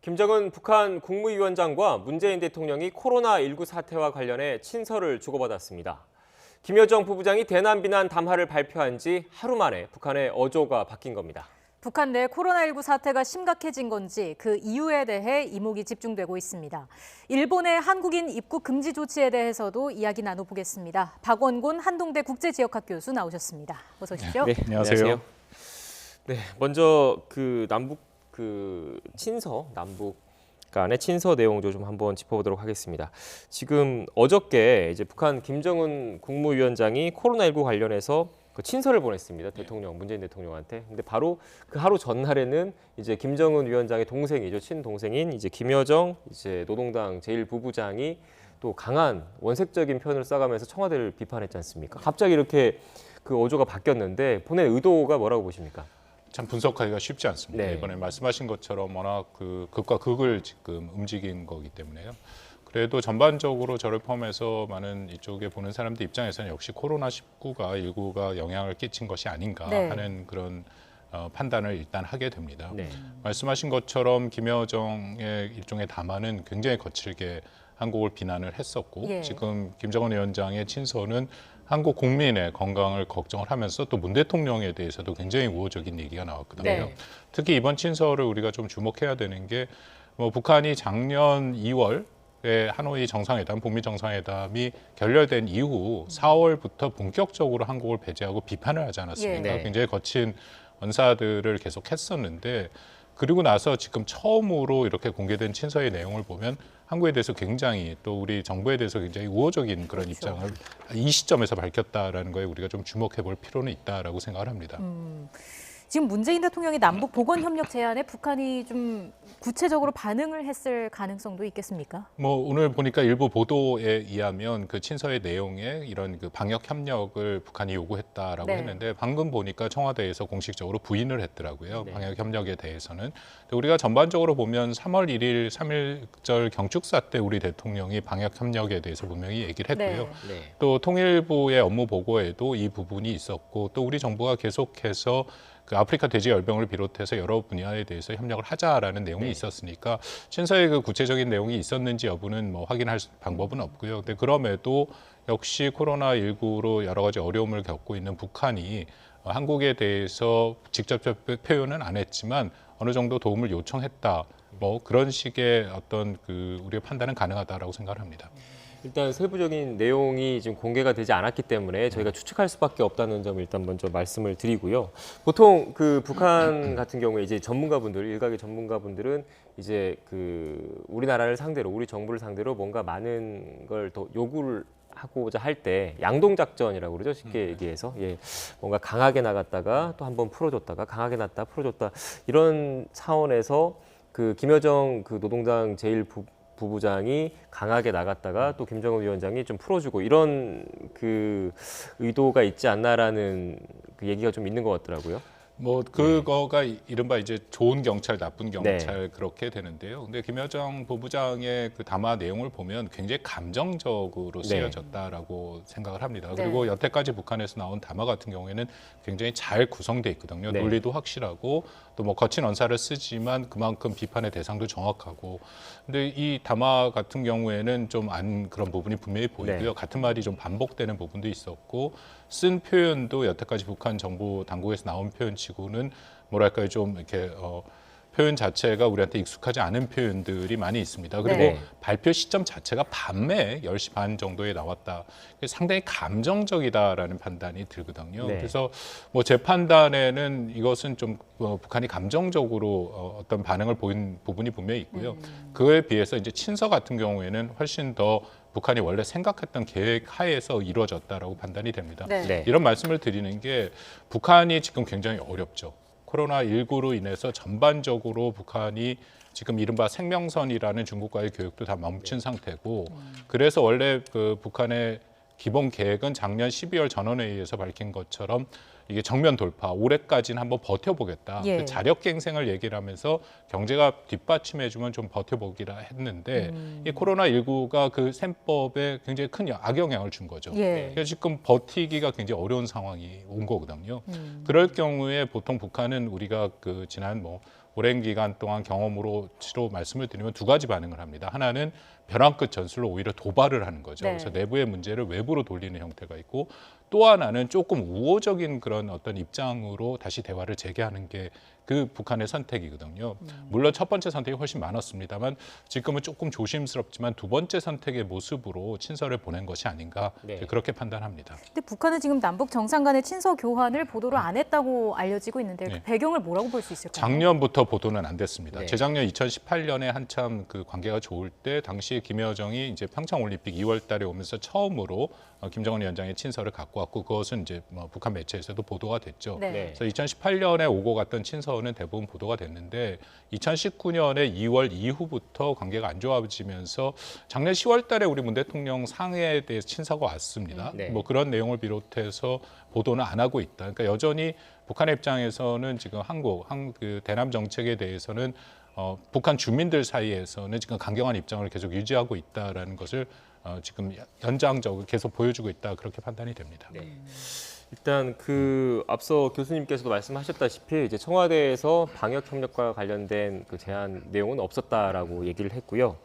김정은 북한 국무위원장과 문재인 대통령이 코로나19 사태와 관련해 친서를 주고받았습니다. 김여정 부부장이 대남 비난 담화를 발표한 지 하루 만에 북한의 어조가 바뀐 겁니다. 북한 내 코로나19 사태가 심각해진 건지 그 이유에 대해 이목이 집중되고 있습니다. 일본의 한국인 입국 금지 조치에 대해서도 이야기 나눠보겠습니다. 박원곤 한동대 국제지역학 교수 나오셨습니다. 어서 오십시오. 네, 안녕하세요. 네, 먼저 남북 간의 친서 내용도 좀 한번 짚어보도록 하겠습니다. 지금 어저께 이제 북한 김정은 국무위원장이 코로나19 관련해서 친서를 보냈습니다. 문재인 대통령한테. 근데 바로 그 하루 전날에는 이제 김정은 위원장의 동생이죠. 친동생인 이제 김여정 이제 노동당 제1부부장이 또 강한 원색적인 표현을 써가면서 청와대를 비판했지 않습니까? 갑자기 이렇게 그 어조가 바뀌었는데 보낸 의도가 뭐라고 보십니까? 참 분석하기가 쉽지 않습니다. 네. 이번에 말씀하신 것처럼 워낙 극과 극을 지금 움직인 거기 때문에요. 그래도 전반적으로 저를 포함해서 많은 이쪽에 보는 사람들 입장에서는 역시 코로나19가 영향을 끼친 것이 아닌가 하는 그런 판단을 일단 하게 됩니다. 네. 말씀하신 것처럼 김여정의 일종의 담화는 굉장히 거칠게 한국을 비난을 했었고 지금 김정은 위원장의 친서는 한국 국민의 건강을 걱정을 하면서 또 문 대통령에 대해서도 굉장히 우호적인 얘기가 나왔거든요. 네. 특히 이번 친서를 우리가 좀 주목해야 되는 게 북한이 작년 2월에 하노이 정상회담, 북미 정상회담이 결렬된 이후 4월부터 본격적으로 한국을 배제하고 비판을 하지 않았습니까? 네. 굉장히 거친 언사들을 계속 했었는데 그리고 나서 지금 처음으로 이렇게 공개된 친서의 내용을 보면 한국에 대해서 굉장히 또 우리 정부에 대해서 굉장히 우호적인 그런 입장을 이 시점에서 밝혔다라는 거에 우리가 좀 주목해 볼 필요는 있다라고 생각을 합니다. 지금 문재인 대통령이 남북 보건협력 제안에 북한이 좀 구체적으로 반응을 했을 가능성도 있겠습니까? 오늘 보니까 일부 보도에 의하면 그 친서의 내용에 이런 그 방역 협력을 북한이 요구했다라고 했는데 방금 보니까 청와대에서 공식적으로 부인을 했더라고요. 방역 협력에 대해서는. 근데 우리가 전반적으로 보면 3월 1일 3.1절 경축사 때 우리 대통령이 방역 협력에 대해서 분명히 얘기를 했고요. 또 통일부의 업무 보고에도 이 부분이 있었고 또 우리 정부가 계속해서 그 아프리카 돼지 열병을 비롯해서 여러 분야에 대해서 협력을 하자라는 내용이 있었으니까 친서에 그 구체적인 내용이 있었는지 여부는 확인할 방법은 없고요. 근데 그럼에도 역시 코로나19로 여러 가지 어려움을 겪고 있는 북한이 한국에 대해서 직접적 표현은 안 했지만 어느 정도 도움을 요청했다. 그런 식의 어떤 우리의 판단은 가능하다라고 생각을 합니다. 일단 세부적인 내용이 지금 공개가 되지 않았기 때문에 저희가 추측할 수밖에 없다는 점을 일단 먼저 말씀을 드리고요. 보통 북한 같은 경우에 이제 일각의 전문가분들은 이제 우리나라를 상대로, 우리 정부를 상대로 뭔가 많은 걸 더 요구를 하고자 할 때 양동작전이라고 그러죠. 쉽게 얘기해서. 뭔가 강하게 나갔다가 또 한번 풀어줬다가 강하게 났다 풀어줬다 이런 차원에서 김여정 노동당 부부장이 강하게 나갔다가 또 김정은 위원장이 좀 풀어주고 이런 의도가 있지 않나라는 얘기가 좀 있는 것 같더라고요. 그거가 이른바 이제 좋은 경찰, 나쁜 경찰 그렇게 되는데요. 근데 김여정 부부장의 그 담화 내용을 보면 굉장히 감정적으로 쓰여졌다라고 생각을 합니다. 그리고 여태까지 북한에서 나온 담화 같은 경우에는 굉장히 잘 구성돼 있거든요. 논리도 확실하고 또 거친 언사를 쓰지만 그만큼 비판의 대상도 정확하고. 근데 이 담화 같은 경우에는 좀 그런 부분이 분명히 보이고요. 같은 말이 좀 반복되는 부분도 있었고 쓴 표현도 여태까지 북한 정부 당국에서 나온 표현치고는 뭐랄까요 좀 이렇게 표현 자체가 우리한테 익숙하지 않은 표현들이 많이 있습니다. 그리고 발표 시점 자체가 밤에 10시 반 정도에 나왔다. 상당히 감정적이다라는 판단이 들거든요. 그래서 제 판단에는 이것은 좀 북한이 감정적으로 어떤 반응을 보인 부분이 분명히 있고요. 그에 비해서 이제 친서 같은 경우에는 훨씬 더 북한이 원래 생각했던 계획 하에서 이루어졌다라고 판단이 됩니다. 이런 말씀을 드리는 게 북한이 지금 굉장히 어렵죠. 코로나19로 인해서 전반적으로 북한이 지금 이른바 생명선이라는 중국과의 교역도 다 멈춘 상태고 그래서 원래 북한의 기본 계획은 작년 12월 전원회의에서 밝힌 것처럼 이게 정면 돌파, 올해까지는 한번 버텨보겠다. 예. 자력갱생을 얘기를 하면서 경제가 뒷받침해주면 좀 버텨보기라 했는데 이 코로나19가 그 셈법에 굉장히 큰 악영향을 준 거죠. 예. 그래서 지금 버티기가 굉장히 어려운 상황이 온 거거든요. 그럴 경우에 보통 북한은 우리가 그 지난 오랜 기간 동안 경험으로 말씀을 드리면 두 가지 반응을 합니다. 하나는 벼랑 끝 전술로 오히려 도발을 하는 거죠. 네. 그래서 내부의 문제를 외부로 돌리는 형태가 있고 또 하나는 조금 우호적인 그런 어떤 입장으로 다시 대화를 재개하는 게 그 북한의 선택이거든요. 물론 첫 번째 선택이 훨씬 많았습니다만 지금은 조금 조심스럽지만 두 번째 선택의 모습으로 친서를 보낸 것이 아닌가 네. 그렇게 판단합니다. 근데 북한은 지금 남북 정상 간의 친서 교환을 보도를 안 했다고 알려지고 있는데 네. 그 배경을 뭐라고 볼 수 있을까요? 작년부터 보도는 안 됐습니다. 네. 재작년 2018년에 한참 그 관계가 좋을 때 당시에 김여정이 이제 평창 올림픽 2월달에 오면서 처음으로 김정은 위원장의 친서를 갖고 왔고 그것은 이제 뭐 북한 매체에서도 보도가 됐죠. 네. 네. 그래서 2018년에 오고 갔던 친서는 대부분 보도가 됐는데 2019년에 2월 이후부터 관계가 안 좋아지면서 작년 10월달에 우리 문 대통령 상해에 대해서 친서가 왔습니다. 네. 뭐 그런 내용을 비롯해서 보도는 안 하고 있다. 그러니까 여전히 북한의 입장에서는 지금 그 대남 정책에 대해서는 북한 주민들 사이에서는 지금 강경한 입장을 계속 유지하고 있다라는 것을 지금 연장적으로 계속 보여주고 있다 그렇게 판단이 됩니다. 네. 일단 그 앞서 교수님께서도 말씀하셨다시피 이제 청와대에서 방역 협력과 관련된 그 제안 내용은 없었다라고 얘기를 했고요.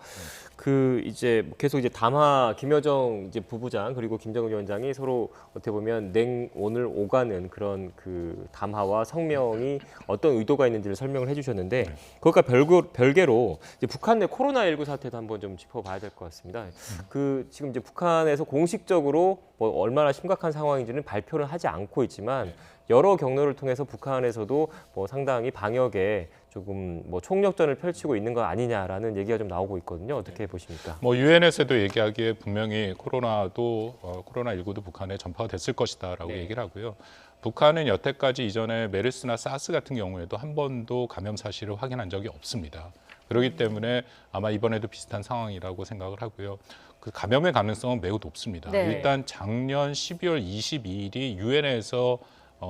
그 이제 계속 이제 담화 김여정 이제 부부장 그리고 김정은 위원장이 서로 어떻게 보면 냉온을 오가는 그런 그 담화와 성명이 어떤 의도가 있는지를 설명을 해주셨는데 그것과 별개로 이제 북한 내 코로나19 사태도 한번 좀 짚어봐야 될 것 같습니다. 그 지금 이제 북한에서 공식적으로 뭐 얼마나 심각한 상황인지는 발표를 하지 않고 있지만 여러 경로를 통해서 북한에서도 뭐 상당히 방역에 조금 뭐 총력전을 펼치고 있는 거 아니냐라는 얘기가 좀 나오고 있거든요. 어떻게 보십니까? 뭐 유엔에서도 얘기하기에 분명히 코로나19도 북한에 전파가 됐을 것이다라고 네. 얘기를 하고요. 북한은 여태까지 이전에 메르스나 사스 같은 경우에도 한 번도 감염 사실을 확인한 적이 없습니다. 그렇기 때문에 아마 이번에도 비슷한 상황이라고 생각을 하고요. 그 감염의 가능성은 매우 높습니다. 네. 일단 작년 12월 22일이 유엔에서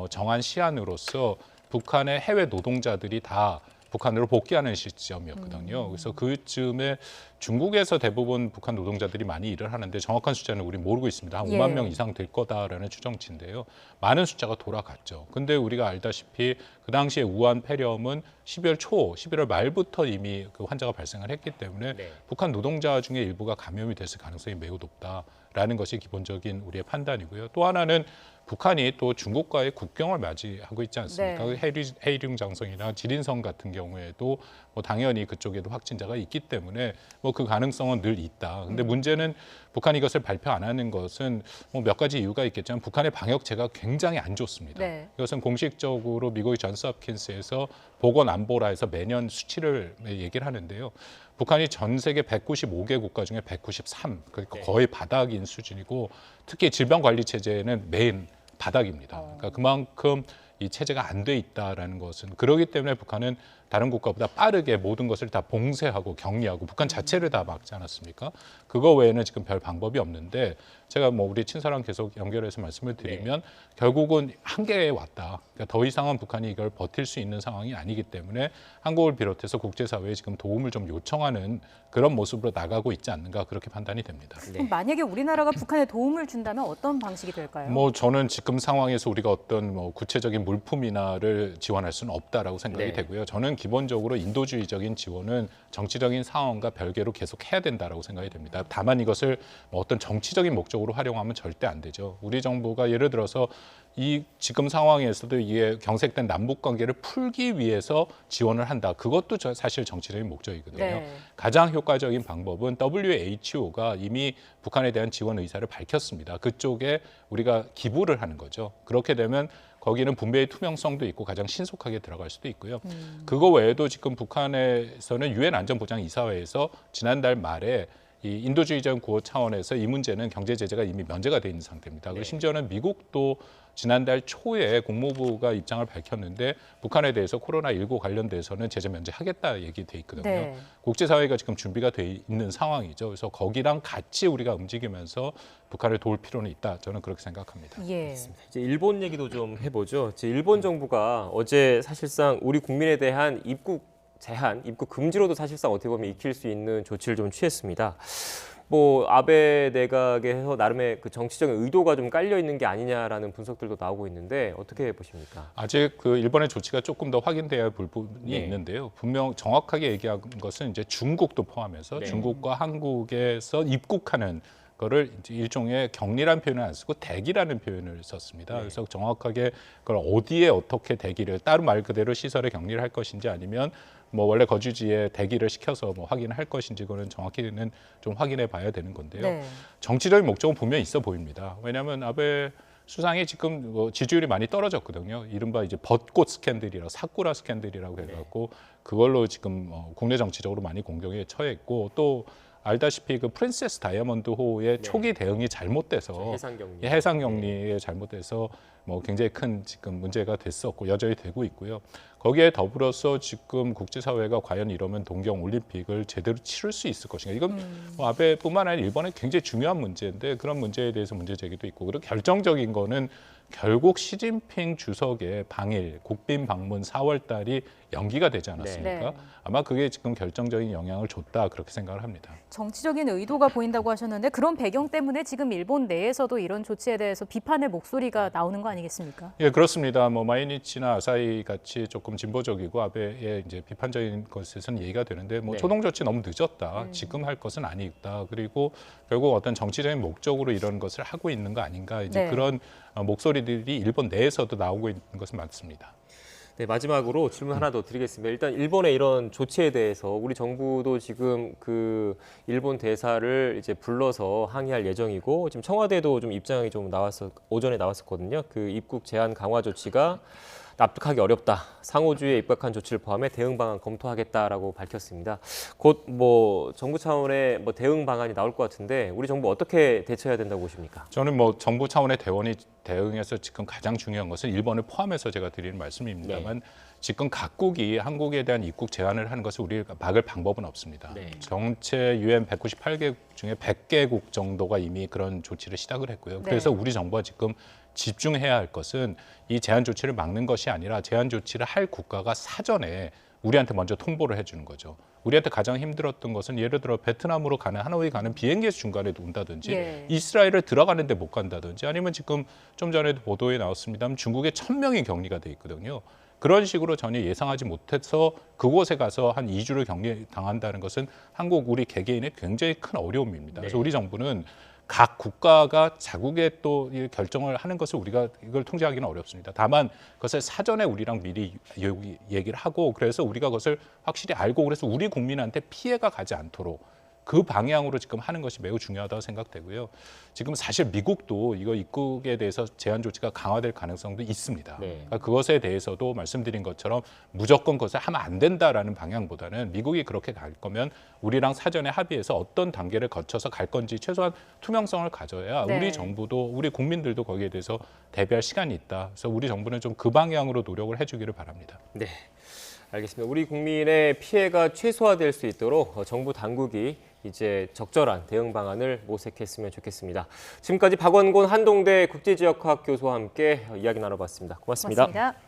정한 시한으로서 북한의 해외 노동자들이 다 북한으로 복귀하는 시점이었거든요. 그래서 그쯤에 중국에서 대부분 북한 노동자들이 많이 일을 하는데 정확한 숫자는 우리 모르고 있습니다. 한 5만 명 이상 될 거다라는 추정치인데요. 많은 숫자가 돌아갔죠. 근데 우리가 알다시피 그 당시에 우한 폐렴은 11월 말부터 이미 그 환자가 발생을 했기 때문에 네. 북한 노동자 중에 일부가 감염이 됐을 가능성이 매우 높다라는 것이 기본적인 우리의 판단이고요. 또 하나는 북한이 또 중국과의 국경을 맞이하고 있지 않습니까? 네. 해림장성이나 지린성 같은 경우에도 뭐 당연히 그쪽에도 확진자가 있기 때문에 뭐 그 가능성은 늘 있다. 근데 문제는 북한이 이것을 발표 안 하는 것은 뭐 몇 가지 이유가 있겠지만 북한의 방역체가 굉장히 안 좋습니다. 네. 이것은 공식적으로 미국의 존스홉킨스에서 보건안보라 해서 매년 수치를 얘기를 하는데요. 북한이 전 세계 195개 국가 중에 193, 그러니까 거의 바닥인 수준이고 특히 질병관리체제는 맨 바닥입니다. 그러니까 그만큼 이 체제가 안 돼 있다라는 것은 그렇기 때문에 북한은 다른 국가보다 빠르게 모든 것을 다 봉쇄하고 격리하고 북한 자체를 다 막지 않았습니까? 그거 외에는 지금 별 방법이 없는데 제가 뭐 우리 친서랑 계속 연결해서 말씀을 드리면 결국은 한계에 왔다. 그러니까 더 이상은 북한이 이걸 버틸 수 있는 상황이 아니기 때문에 한국을 비롯해서 국제사회에 지금 도움을 좀 요청하는 그런 모습으로 나가고 있지 않는가 그렇게 판단이 됩니다. 그럼 만약에 우리나라가 북한에 도움을 준다면 어떤 방식이 될까요? 뭐 저는 지금 상황에서 우리가 어떤 뭐 구체적인 물품이나를 지원할 수는 없다라고 생각이 네. 되고요. 저는 기본적으로 인도주의적인 지원은 정치적인 상황과 별개로 계속 해야 된다라고 생각이 됩니다. 다만 이것을 뭐 어떤 정치적인 목적으로 활용하면 절대 안 되죠. 우리 정부가 예를 들어서 이 지금 상황에서도 이게 경색된 남북 관계를 풀기 위해서 지원을 한다. 그것도 사실 정치적인 목적이거든요. 네. 가장 효과적인 방법은 WHO가 이미 북한에 대한 지원 의사를 밝혔습니다. 그쪽에 우리가 기부를 하는 거죠. 그렇게 되면 거기는 분배의 투명성도 있고 가장 신속하게 들어갈 수도 있고요. 그거 외에도 지금 북한에서는 유엔 안전보장이사회에서 지난달 말에 이 인도주의적 구호 차원에서 이 문제는 경제 제재가 이미 면제가 돼 있는 상태입니다. 그리고 심지어는 미국도 지난달 초에 국무부가 입장을 밝혔는데 북한에 대해서 코로나19 관련돼서는 제재 면제하겠다 얘기돼 있거든요. 네. 국제사회가 지금 준비가 돼 있는 상황이죠. 그래서 거기랑 같이 우리가 움직이면서 북한을 도울 필요는 있다. 저는 그렇게 생각합니다. 예. 이제 일본 얘기도 좀 해보죠. 이제 일본 정부가 어제 사실상 우리 국민에 대한 입국 제한, 입국 금지로도 사실상 어떻게 보면 익힐 수 있는 조치를 좀 취했습니다. 뭐 아베 내각에서 나름의 그 정치적인 의도가 좀 깔려 있는 게 아니냐라는 분석들도 나오고 있는데 어떻게 보십니까? 아직 그 일본의 조치가 조금 더 확인돼야 할 부분이 네. 있는데요. 분명 정확하게 얘기한 것은 이제 중국도 포함해서 네. 중국과 한국에서 입국하는 거를 이제 일종의 격리라는 표현을 안 쓰고 대기라는 표현을 썼습니다. 네. 그래서 정확하게 그걸 어디에 어떻게 대기를 따로 말 그대로 시설에 격리를 할 것인지 아니면 뭐 원래 거주지에 대기를 시켜서 뭐 확인할 것인지 그거는 정확히는 좀 확인해 봐야 되는 건데요. 네. 정치적인 목적은 분명히 있어 보입니다. 왜냐하면 아베 수상이 지금 뭐 지지율이 많이 떨어졌거든요. 이른바 이제 벚꽃 스캔들이라고 사쿠라 스캔들이라고 해갖고 그걸로 지금 국내 정치적으로 많이 공격에 처했고 또 알다시피 그 프린세스 다이아몬드호의 초기 대응이 잘못돼서 해상경리. 해상 격리에 잘못돼서 뭐 굉장히 큰 지금 문제가 됐었고 여전히 되고 있고요. 거기에 더불어서 지금 국제사회가 과연 이러면 동경 올림픽을 제대로 치를 수 있을 것인가? 이건 뭐 아베뿐만 아니라 일본의 굉장히 중요한 문제인데 그런 문제에 대해서 문제 제기도 있고 그리고 결정적인 거는 결국 시진핑 주석의 방일 국빈 방문 4월 달이 연기가 되지 않았습니까? 네. 아마 그게 지금 결정적인 영향을 줬다 그렇게 생각을 합니다. 정치적인 의도가 보인다고 하셨는데 그런 배경 때문에 지금 일본 내에서도 이런 조치에 대해서 비판의 목소리가 나오는 거 아니겠습니까? 예, 그렇습니다. 뭐 마이니치나 아사히 같이 조금 진보적이고 아베의 이제 비판적인 것에서는 얘기가 되는데 뭐 네. 초동 조치 너무 늦었다. 지금 할 것은 아니다. 그리고 결국 어떤 정치적인 목적으로 이런 것을 하고 있는 거 아닌가. 이제 네. 그런 목소리들이 일본 내에서도 나오고 있는 것은 맞습니다. 네, 마지막으로 질문 하나 더 드리겠습니다. 일단 일본의 이런 조치에 대해서 우리 정부도 지금 그 일본 대사를 이제 불러서 항의할 예정이고 지금 청와대도 좀 입장이 좀 오전에 나왔었거든요. 그 입국 제한 강화 조치가 납득하기 어렵다. 상호주의에 입각한 조치를 포함해 대응 방안 검토하겠다라고 밝혔습니다. 곧 뭐 정부 차원의 뭐 대응 방안이 나올 것 같은데 우리 정부 어떻게 대처해야 된다고 보십니까? 저는 뭐 정부 차원의 대원이 대응해서 지금 가장 중요한 것은 일본을 포함해서 제가 드리는 말씀입니다만 지금 각국이 한국에 대한 입국 제한을 하는 것을 우리가 막을 방법은 없습니다. 네. 전체 UN 198개국 중에 100개국 정도가 이미 그런 조치를 시작을 했고요. 그래서 우리 정부가 지금 집중해야 할 것은 이 제한 조치를 막는 것이 아니라 제한 조치를 할 국가가 사전에 우리한테 먼저 통보를 해주는 거죠. 우리한테 가장 힘들었던 것은 예를 들어 베트남으로 가는 하노이 가는 비행기에서 중간에 온다든지 예. 이스라엘을 들어가는데 못 간다든지 아니면 지금 좀 전에도 보도에 나왔습니다만 중국에 1,000명이 격리가 돼 있거든요. 그런 식으로 전혀 예상하지 못해서 그곳에 가서 한 2주를 격리 당한다는 것은 한국 우리 개개인의 굉장히 큰 어려움입니다. 그래서 우리 정부는 각 국가가 자국의 또 결정을 하는 것을 우리가 이걸 통제하기는 어렵습니다. 다만 그것을 사전에 우리랑 미리 얘기를 하고 그래서 우리가 그것을 확실히 알고 그래서 우리 국민한테 피해가 가지 않도록 그 방향으로 지금 하는 것이 매우 중요하다고 생각되고요. 지금 사실 미국도 이거 입국에 대해서 제한 조치가 강화될 가능성도 있습니다. 네. 그러니까 그것에 대해서도 말씀드린 것처럼 무조건 그것을 하면 안 된다라는 방향보다는 미국이 그렇게 갈 거면 우리랑 사전에 합의해서 어떤 단계를 거쳐서 갈 건지 최소한 투명성을 가져야 네. 우리 정부도 우리 국민들도 거기에 대해서 대비할 시간이 있다. 그래서 우리 정부는 좀 그 방향으로 노력을 해주기를 바랍니다. 네. 알겠습니다. 우리 국민의 피해가 최소화될 수 있도록 정부 당국이 이제 적절한 대응 방안을 모색했으면 좋겠습니다. 지금까지 박원곤 한동대 국제지역학 교수와 함께 이야기 나눠봤습니다. 고맙습니다. 고맙습니다.